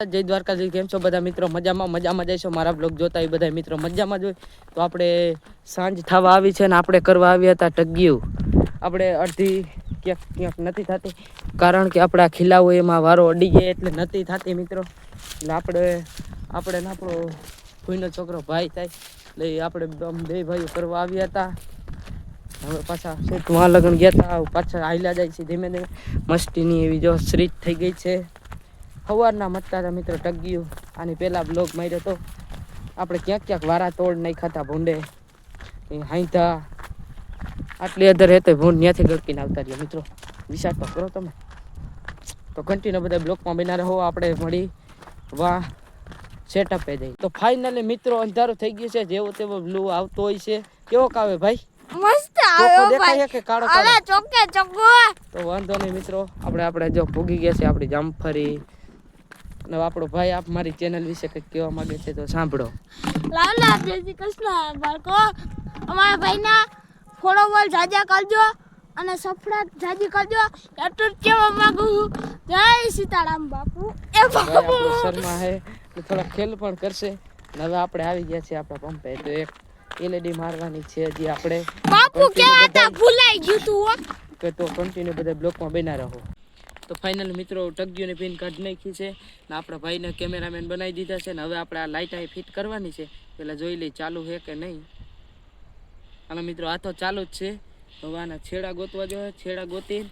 જય દ્વારકાજી, કેમ છો બધા મિત્રો? મજામાં જઈશો. મારા બ્લોગ જોતા એ બધા મિત્રો મજામાં જ હોય. તો આપણે સાંજ થવા આવી છે ને આપણે કરવા આવ્યા હતા ટગ્યું. આપણે અડધી ક્યાંક નથી થતી, કારણ કે આપણા ખીલાઓ એમાં વારો અડી જાય એટલે નથી થતી મિત્રો. એટલે આપણે આપણો ભૂઈનો છોકરો ભાઈ થાય એટલે આપણે બે ભાઈઓ કરવા આવ્યા હતા. હવે પાછા શેઠમાં લગ્ન ગયા હતા, પાછા હાલ્યા જાય છે ધીમે ધીમે. મસ્તીની એવી જો શ્રીત થઈ ગઈ છે. સવારના મતતા હતા મિત્રો ટગ્યું. આની પહેલાં બ્લોગ માર્યો તો આપણે ક્યાંક વારા તોડ નહીં ખાતા ભૂંડે હાઈતા આટલી અધર હતો ભૂંડ ત્યાંથી ગળકીને આવતા રહ્યા મિત્રો. વિચાર તો કરો તમે. તો કન્ટિન્યુ બધા બ્લોગમાં બના રહો. આપણે મળી વાહ સેટઅપે જઈ. તો ફાઇનલી મિત્રો અંધારું થઈ ગયું છે. જેવો તેવો બ્લુ આવતો હોય છે. કેવો કાવે ભાઈ? મસ્ત આવ્યો દેખાય કે કાળો કાળો? અરે ચોકે ચોકો. તો વાંધો નહીં મિત્રો, આપણે જો પૂગી ગયા છે આપણી જામફળી. અને આપણો ભાઈ આપ મારી ચેનલ વિશે કંઈક કહેવા માંગે છે તો સાંભળો. લાલા જય શ્રી કૃષ્ણ બાળકો. અમારા ભાઈના ફોલોવર જાજા કરજો અને સફળતા જાજી કરજો. એટલું જ કહેવા માંગુ છું. જય સીતારામ બાપુ. એ બાપુ શર્મા હે તો થોડા ખેલ પણ કરશે. હવે આપણે આવી ગયા છે આપણા પંપે. તો એક એલઈડી મારવાની છે હજી આપણે. બાપુ કેવા હતા ભૂલાઈ ગયું તું કે તો કન્ટિન્યુ બધા બ્લોકમાં બના રહો. તો ફાઇનલ મિત્રો ટગ્યુની પિન કાઢી નાખી છે ને આપણા ભાઈને કેમેરામેન બનાવી દીધા છે ને હવે આપણે આ લાઇટ અહીં ફિટ કરવાની છે. પહેલાં જોઈ લઈ ચાલુ છે કે નહીં. અને મિત્રો આ તો ચાલુ જ છે. હવે આના છેડા ગોતવા જોઈએ, છેડા ગોતી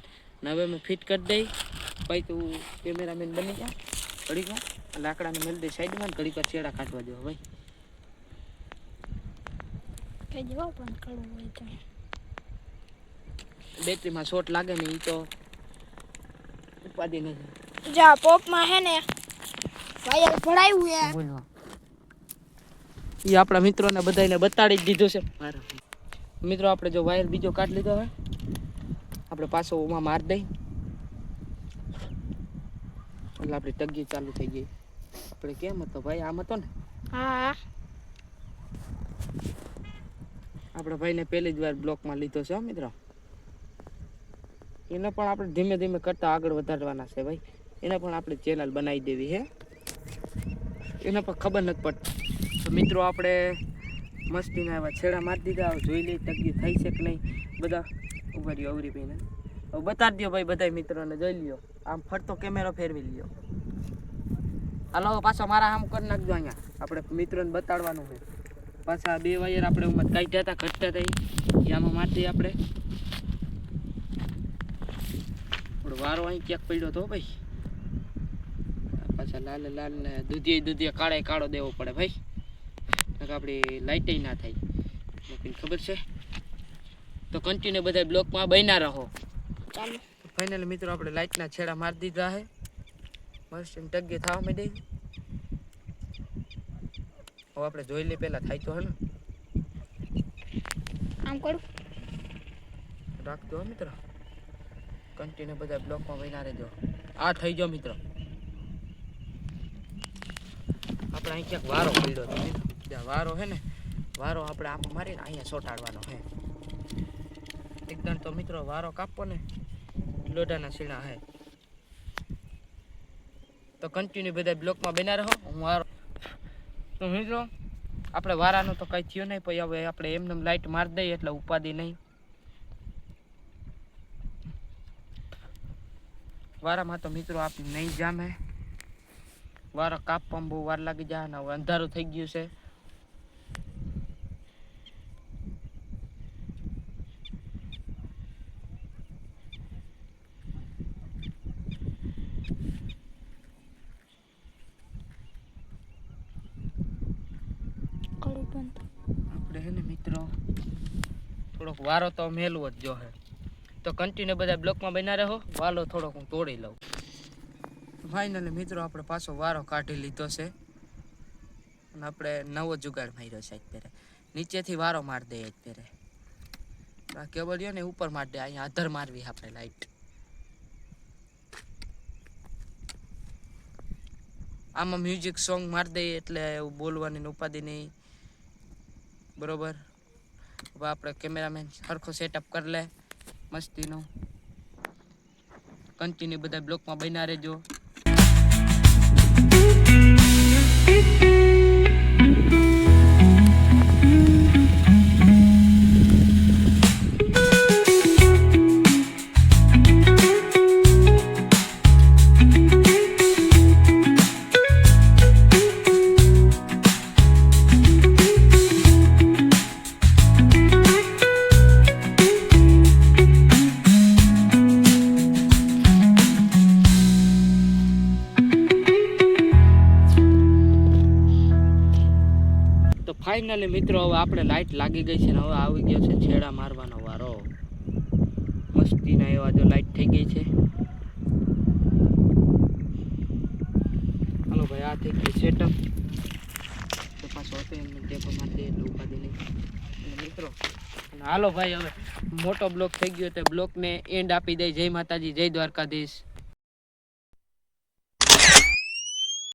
ને હવે અમે ફિટ કરી દઈ. ભાઈ તું કેમેરામેન બની જા ઘડીકમાં. લાકડાને મેળ દઈ સાઈડમાં ઘડીક છેડા કાઢવા દો ભાઈ. કે જવાબ પણ કરવું હોય તો બેટરીમાં શોર્ટ લાગે ને એ તો ઉપાધિ નહીં. જા પોપમાં હે ને વાયર ભરાયું હે. બોલવા એ આપણા મિત્રોને બધાને બતાડી જ દીધું છે. મિત્રો આપણે જો વાયર બીજો કાઢી લીધો હોય આપણે પાછો ઓમાં માર દઈ એટલે આપણી ટગી ચાલુ થઈ ગઈ. આપણે કેમ હતો ભાઈ? આમ હતો ને. હા આપણા ભાઈને પહેલી જ વાર બ્લોકમાં લીધો છે મિત્રો. એને પણ આપણે ધીમે ધીમે કરતા આગળ વધારવાના છે ભાઈ. એને પણ આપણે ચેનલ બનાવી દેવી છે. એને પણ ખબર નથી પડતી. તો મિત્રો આપણે મસ્તીના એવા છેડા મારી દીધા. જોઈ લઈ ટગી થઈ છે કે નહીં. બધા ઉભા રહ્યો અવરી ભાઈને હવે બતાડી દો ભાઈ બધા મિત્રોને. જોઈ લ્યો આમ ફરતો કેમેરો ફેરવી લ્યો. હાલો પાછો મારા આમ કરી નાખજો. અહીંયા આપણે મિત્રોને બતાડવાનું છે. પાછા બે વાયર આપણે ઉમાં કાઢ્યા હતા ઘટતા હતા એ આમાં મારી દઈએ આપણે. વારો અહીં ક્યાંક પડ્યો હતો ભાઈ. પાછા લાલ લાલ ને દૂધિયા કાળો દેવો પડે ભાઈ. આપણી લાઇટ ના થાય ખબર છે. તો કન્ટિન્યુ બધા બ્લોકમાં બન્યા રહો. ચાલો ફાઇનલ મિત્રો આપણે લાઇટના છેડા મારી દીધા છે. મસ્ત ટગ્ગે થવા માંડી. હવે આપણે જોઈ લઈએ પહેલાં થાય તો હે ને. આમ કરું રાખજો મિત્રો. કન્ટિન્યુ બધા બ્લોકમાં બન્યા રહેજો. આ થઈ ગયો મિત્રો. આપણે અહીં ક્યાંક વારો પડ્યો હતો મિત્રો. જ્યાં વારો હે ને વારો આપણે આમાં મારીને અહીંયા ચોંટાડવાનો હે. એકદમ તો મિત્રો વારો કાપવો ને લોઢાના સીણા હે. તો કન્ટિન્યુ બધા બ્લોકમાં બન્યા રહો. હું વારો તો મિત્રો આપણે વારાનું તો કંઈ થયું નહીં. પછી હવે આપણે એમને લાઇટ મારી દઈએ એટલે ઉપાધિ નહીં. વારામાં તો મિત્રો આપણે નહીં જામે. વારો કાપવામાં બહુ વાર લાગી જાય ને હવે અંધારું થઈ ગયું છે. આપણે હે ને મિત્રો થોડોક વારો તો મેલવો જ જો હે. તો કન્ટિન્યુ બધા બ્લોકમાં બન્યા રહો. વાલો થોડોક હું તોડી લઉં. ફાઇનલી મિત્રો આપણે પાછો વારો કાઢી લીધો છે અને આપણે નવો જુગાડ માર્યો છે. અત્યારે નીચેથી વારો મારી દઈએ. અત્યારે આ કેબલ રહ્યો ને ઉપર મારી દે. અહીંયા અધર મારવી આપણે લાઈટ. આમાં મ્યુઝિક સોંગ મારી દઈએ એટલે એવું બોલવાની ઉપાધિ નહીં. બરોબર. હવે આપણે કેમેરામેન સરખો સેટઅપ કરી લે મસ્તીનો. કન્ટિન્યુ બધા બ્લોકમાં બન્યા રહેજો. ફાઇનલી મિત્રો હવે આપણે લાઈટ લાગી ગઈ છે ને હવે આવી ગયો છે છેડા મારવાનો વારો. મસ્તીના એવા જો લાઈટ થઈ ગઈ છે. હાલો ભાઈ, આ થઈ ગયું સેટઅપ. તો પાછો હતો એમને ટેપો મારી દે એટલે ઉપાધી નહીં. અને મિત્રો હાલો ભાઈ, હવે મોટો બ્લોક થઈ ગયો તો બ્લોકને એન્ડ આપી દઈ. જય માતાજી, જય દ્વારકાધીશ.